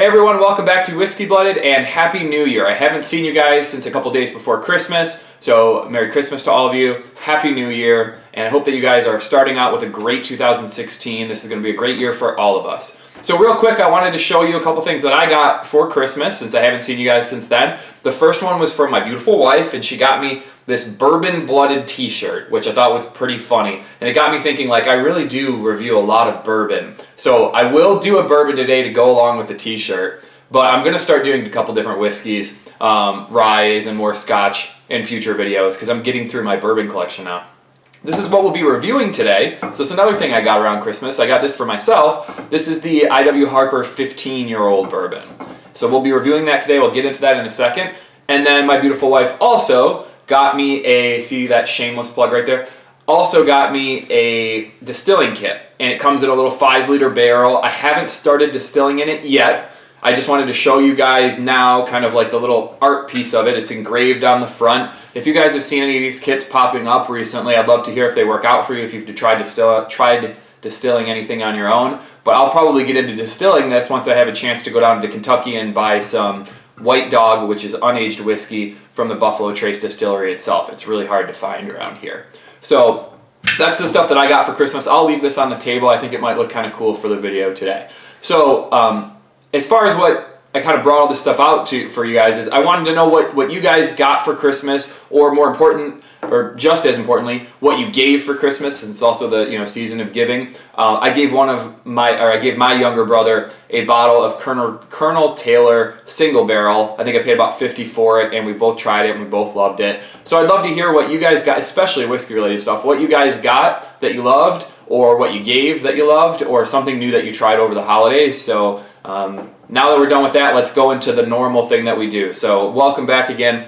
everyone, welcome back to Whiskey Blooded and Happy New Year. I haven't seen you guys since a couple days before Christmas, so Merry Christmas to all of you, Happy New Year, and I hope that you guys are starting out with a great 2016. This is going to be a great year for all of us. So real quick, I wanted to show you a couple things that I got for Christmas since I haven't seen you guys since then. The first one was from my beautiful wife, and she got me this Bourbon Blooded t-shirt, which I thought was pretty funny. And it got me thinking, like, I really do review a lot of bourbon. So I will do a bourbon today to go along with the t-shirt, but I'm gonna start doing a couple different whiskeys, ryes and more scotch in future videos, because I'm getting through my bourbon collection now. This is what we'll be reviewing today. So it's another thing I got around Christmas. I got this for myself. This is the I.W. Harper 15-year-old bourbon. So we'll be reviewing that today. We'll get into that in a second. And then my beautiful wife also got me a, see that shameless plug right there? Also got me a distilling kit. And it comes in a little 5-liter barrel. I haven't started distilling in it yet. I just wanted to show you guys now kind of like the little art piece of it. It's engraved on the front. If you guys have seen any of these kits popping up recently, I'd love to hear if they work out for you, if you've tried distilling anything on your own. But I'll probably get into distilling this once I have a chance to go down to Kentucky and buy some White Dog, which is unaged whiskey from the Buffalo Trace Distillery itself. It's really hard to find around here. So that's the stuff that I got for Christmas. I'll leave this on the table. I think it might look kind of cool for the video today. So as far as what I kind of brought all this stuff out for you guys is I wanted to know what you guys got for Christmas, or more important, or just as importantly, what you gave for Christmas, since it's also the season of giving. I gave my younger brother a bottle of Colonel Taylor single barrel. I think I paid about $50 for it, and we both tried it and we both loved it. So I'd love to hear what you guys got, especially whiskey related stuff, what you guys got that you loved, or what you gave that you loved, or something new that you tried over the holidays. So now that we're done with that, let's go into the normal thing that we do. So welcome back again.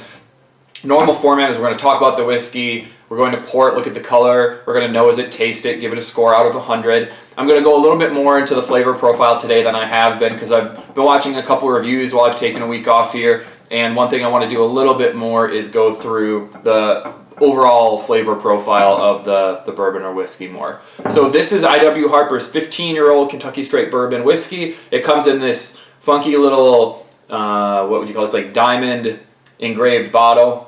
Normal format is we're going to talk about the whiskey, we're going to pour it, look at the color, we're going to nose it, taste it, give it a score out of 100. I'm going to go a little bit more into the flavor profile today than I have been, because I've been watching a couple reviews while I've taken a week off here, and one thing I want to do a little bit more is go through the overall flavor profile of the bourbon or whiskey more. So this is I.W. Harper's 15-year-old Kentucky Straight Bourbon Whiskey. It comes in this funky little, what would you call it? It's like diamond engraved bottle.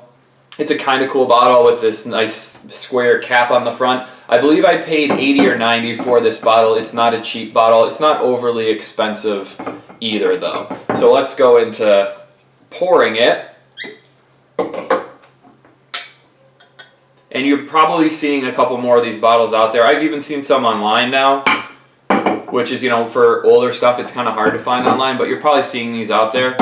It's a kind of cool bottle with this nice square cap on the front. I believe I paid $80 or $90 for this bottle. It's not a cheap bottle. It's not overly expensive either though. So let's go into pouring it. And you're probably seeing a couple more of these bottles out there. I've even seen some online now, which is, for older stuff, it's kind of hard to find online, but you're probably seeing these out there.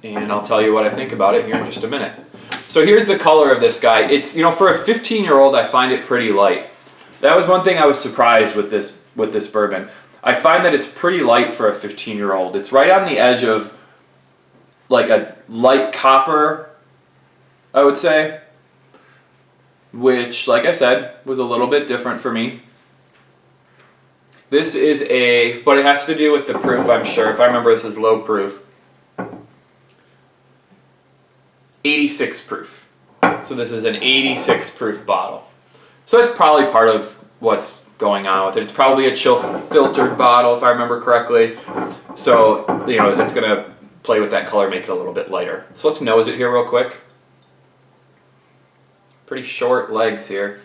And I'll tell you what I think about it here in just a minute. So here's the color of this guy. It's, for a 15-year-old, I find it pretty light. That was one thing I was surprised with this bourbon. I find that it's pretty light for a 15-year-old. It's right on the edge of like a light copper, I would say, which, like I said, was a little bit different for me. This is but it has to do with the proof, I'm sure. If I remember, this is low proof. 86 proof. So this is an 86 proof bottle. So that's probably part of what's going on with it. It's probably a chill filtered bottle, if I remember correctly. So, that's going to play with that color, make it a little bit lighter. So let's nose it here real quick. Pretty short legs here.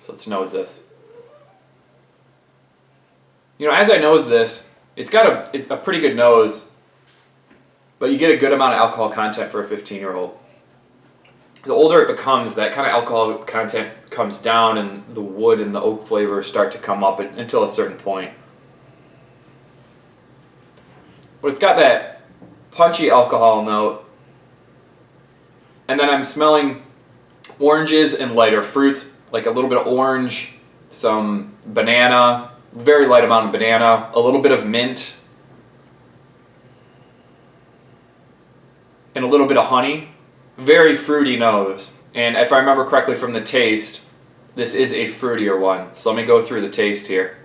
So let's nose this. As I nose this, it's got a pretty good nose, but you get a good amount of alcohol content for a 15-year-old. The older it becomes, that kind of alcohol content comes down, and the wood and the oak flavors start to come up until a certain point. But it's got that punchy alcohol note. And then I'm smelling oranges and lighter fruits, like a little bit of orange, some banana, very light amount of banana, a little bit of mint, and a little bit of honey. Very fruity nose. And if I remember correctly from the taste, this is a fruitier one. So let me go through the taste here.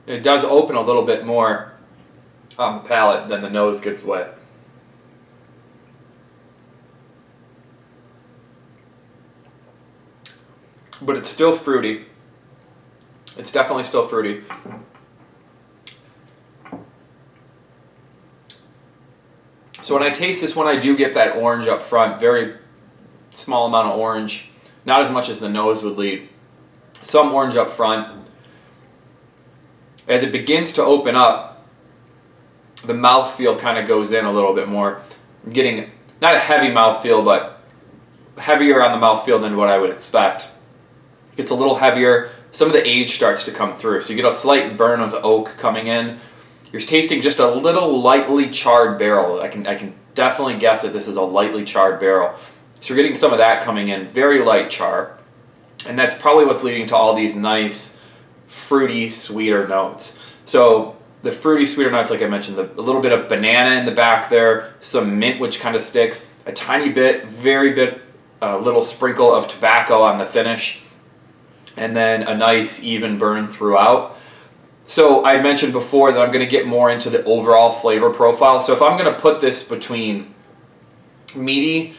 It does open a little bit more on the palate than the nose gives away. But it's still fruity. It's definitely still fruity. So when I taste this one, I do get that orange up front, very small amount of orange, not as much as the nose would lead. Some orange up front. As it begins to open up, the mouthfeel kind of goes in a little bit more. I'm getting not a heavy mouthfeel, but heavier on the mouthfeel than what I would expect. It's a little heavier. Some of the age starts to come through, so you get a slight burn of the oak coming in. You're tasting just a little lightly charred barrel. I can definitely guess that this is a lightly charred barrel. So you're getting some of that coming in, very light char. And that's probably what's leading to all these nice, fruity, sweeter notes. So the fruity, sweeter notes, like I mentioned, a little bit of banana in the back there, some mint which kind of sticks, a tiny bit, little sprinkle of tobacco on the finish, and then a nice even burn throughout. So I mentioned before that I'm going to get more into the overall flavor profile. So if I'm going to put this between meaty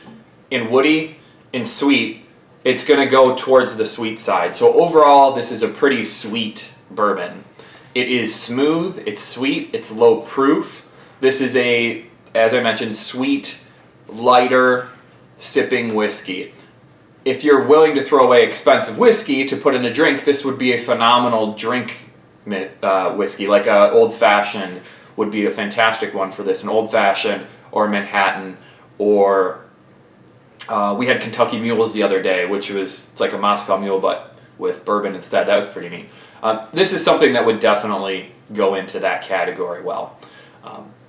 and woody and sweet, it's going to go towards the sweet side. So overall, this is a pretty sweet bourbon. It is smooth, it's sweet, it's low proof. This is a, as I mentioned, sweet, lighter sipping whiskey. If you're willing to throw away expensive whiskey to put in a drink, this would be a phenomenal drink whiskey. Like a old fashioned would be a fantastic one for this. An old fashioned or Manhattan, or we had Kentucky Mules the other day, which was, it's like a Moscow Mule but with bourbon instead. That was pretty neat. This is something that would definitely go into that category well.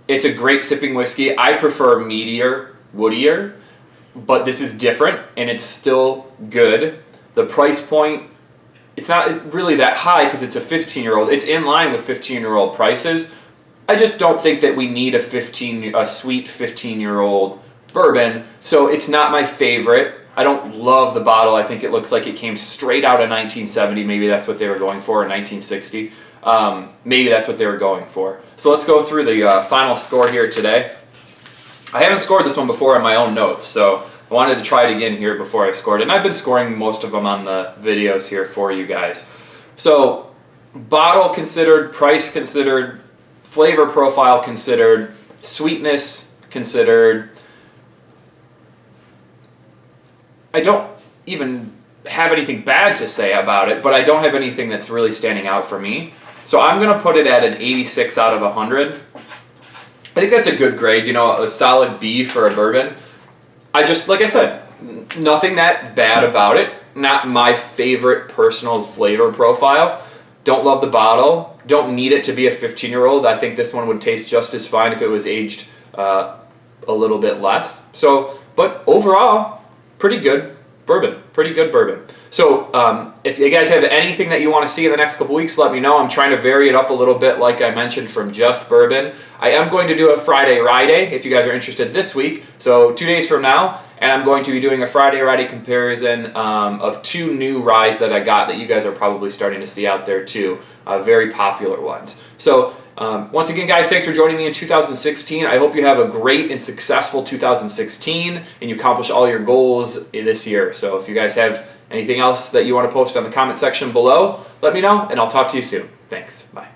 It's a great sipping whiskey. I prefer meatier, woodier, but this is different and it's still good. The price point, it's not really that high because it's a 15-year-old. It's in line with 15-year-old prices. I just don't think that we need a sweet 15-year-old bourbon, so it's not my favorite. I don't love the bottle. I think it looks like it came straight out of 1970. Maybe that's what they were going for, or 1960. Maybe that's what they were going for. So let's go through the final score here today. I haven't scored this one before on my own notes, so I wanted to try it again here before I scored it. And I've been scoring most of them on the videos here for you guys. So bottle considered, price considered, flavor profile considered, sweetness considered. I don't even have anything bad to say about it, but I don't have anything that's really standing out for me. So I'm going to put it at an 86 out of 100. I think that's a good grade, you know, a solid B for a bourbon. Like I said, nothing that bad about it. Not my favorite personal flavor profile. Don't love the bottle. Don't need it to be a 15-year-old. I think this one would taste just as fine if it was aged a little bit less. So, but overall, pretty good bourbon. Pretty good bourbon. So if you guys have anything that you want to see in the next couple weeks, let me know. I'm trying to vary it up a little bit, like I mentioned, from just bourbon. I am going to do a Friday Rye Day if you guys are interested this week. So 2 days from now, and I'm going to be doing a Friday Rye Day comparison of 2 new ryes that I got that you guys are probably starting to see out there too. Very popular ones. So once again, guys, thanks for joining me in 2016. I hope you have a great and successful 2016 and you accomplish all your goals this year. So if you guys have anything else that you want to post on the comment section below, let me know, and I'll talk to you soon. Thanks. Bye.